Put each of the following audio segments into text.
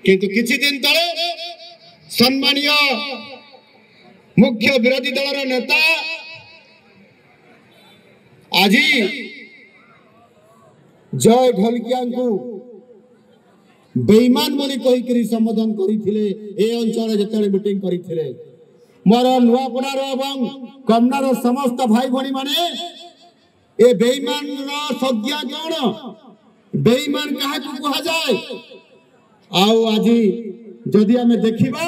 किंतु किछि दिन तले सम्मानीय मुख्य विरोधी दल नेता आज जय ढोलकिया को बेईमान बोली कही संबोधन करथिले ए अंचल जेतले मीटिंग करथिले मोर नुआपड़ार एवं कमनार समस्त भाई भणी माने ए बेईमान रो संज्ञा कोन बेईमान काहा को कहा जाए आउ आज जदि आमे देखिबा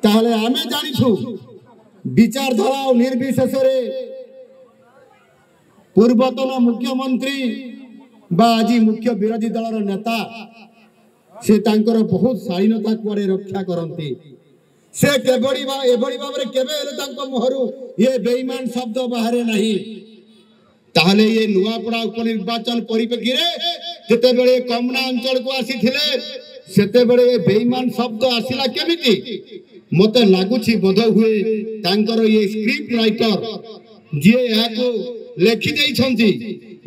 ताहले आमे जानिछु विचारधारा और निर्विशेष रे पूर्वतन मुख्यमंत्री बा आज मुख्य विरोधी दल नेता से तांकर बहुत शालीनता को रक्षा करती से केबड़ी भाव केबे मुहरु ये बेईमान शब्द बाहर नहीं ताहले ये नुआपड़ा उपनिर्वाचन परिप्रेक्षी जिते बेले कमना अंचल को आसी सेते बेले बेईमान शब्द आसिला केमिति मते लागुछि बोध हुए तांकर ये स्क्रिप्ट राइटर जे या को लेखि देई छंती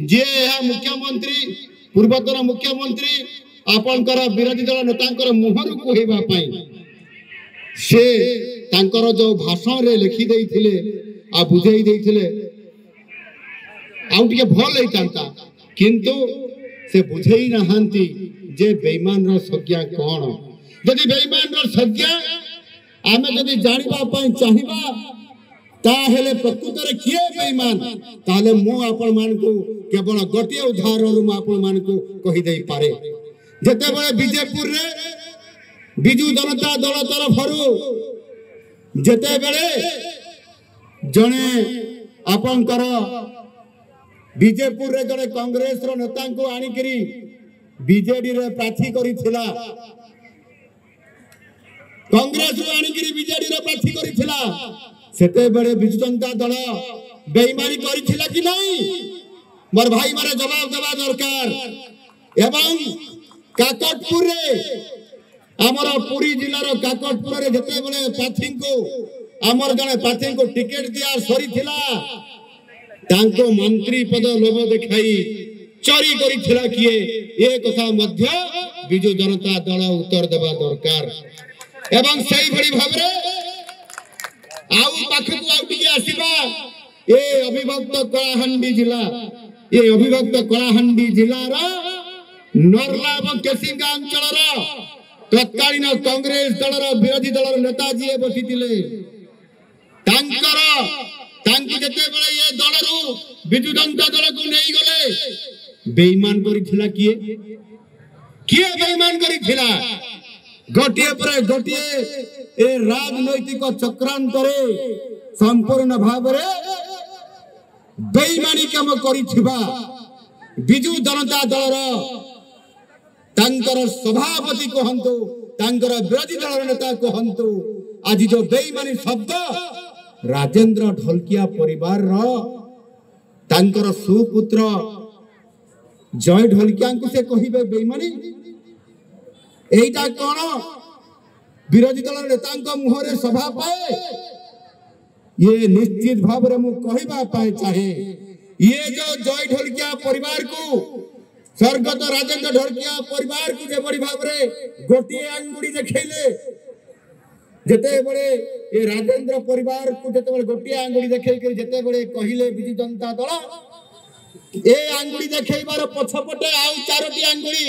जे या मुख्यमंत्री पूर्वतन मुख्यमंत्री आपनकर विरोधी दल नेतांकर मुहरु कोहिबा पई से तांकर जो भाषण रे लिखि देइथिले आ बुझाई देइथिले आउ टिके भल लैतांता किंतु से बुझाई नहांती जे बेईमान रो संज्ञा कोन जदि बेईमान रो संज्ञा आमे जदि जानिबा पई चाहिबा ताहेले प्रकृत रे किए बेईमान ताले मो आपण मान को केवल गोटे उदाहरण मो आपण मान को कहि देई पारे जेते बळे बीजेपुर रे बिजू जनता दल तरफ जेते बेले जने आपनकर बीजेपुर रे जने कांग्रेस रो नेता को आनी करी बीजेडी रे प्रार्थी करिथिला कांग्रेस रो आनी करी बीजेडी रे प्रार्थी करिथिला सेते बेले बिजू जनता दल बेईमानी करिथिला कि नहीं मोर भाई मारे जवाब देबा दरकार एवं काकटपुर रे आमर पुरी जिलार काकटपुर रे जते बेले प्रार्थी को आमर जने प्रार्थी को टिकट दिया सरी थिला तांको मंत्री पद लोभ देखाई चोरी करिथिला किए ए कथा मध्य बिजू जनता दल उत्तर देबा दरकार एवं सही भली भाबरे आउ पाखकु आउ टिके आसीबा ए अविभक्त कलाहांडी जिला ए अविभक्त कलाहांडी जिलार नरला एवं केसिंगा अंचलर तत्कालीन कांग्रेस दलर विरोधी दलर नेता जी बसिथिले तांकर तांकी जते बेले ये दलरु बिजू जनता दल को नहीं गले बेईमान करिथिला किए किए बेईमान करिथिला गोटिए पर गोटिए ए राजनैतिक चक्रांत रे संपूर्ण भाव रे बेईमानी काम करिथिबा बिजू जनता दलर तांकर सभापति कहंतु तांकर विरोधी दल नेता कहंतु आज जो बेईमानी शब्द राजेंद्र ढोलकिया परिवार रो तांकर सुपुत्र जय ढोलकिया को से कहिबे बेईमानी एटा कोन विरोधी दल नेता मुहरे सभा पाए ये निश्चित भाव रे मु कहिबा पाए चाहे ये जो जय ढोलकिया परिवार को स्वर्गत राजेंद्र ढोलकिया परिवार को जे बड़ी भाव रे गोटिए आंगुड़ी देखैले जेते बड़े ए राजेंद्र परिवार को जेते बड़े गोटिए आंगुड़ी देखै के जेते बड़े कहिले बिजू जनता दल ए आंगुड़ी देखैबार पछपटे आउ चारोटी आंगुड़ी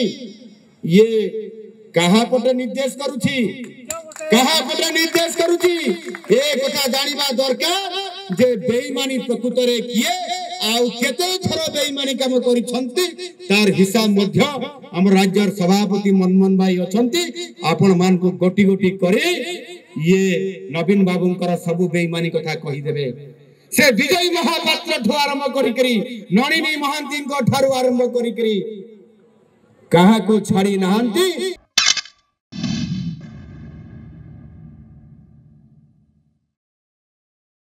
ये कहा पटे निर्देश करूची ए कथा जानिबा दरकार जे बेईमानी प्रकृत रे किए आउ केते थरो बेईमानी काम करि छंती तार हिसाब मध्य हम राज्य सभापति मनमोहन भाई अछंती आपण मान को गोटी गोटी करे ये नवीन बाबूंकर सब बेईमानी कथा कहि देबे से विजय महापात्र ठो आरंभ करी करी नणिनी महांती को ठारू आरंभ करी करी कहा को छाड़ी नहांती।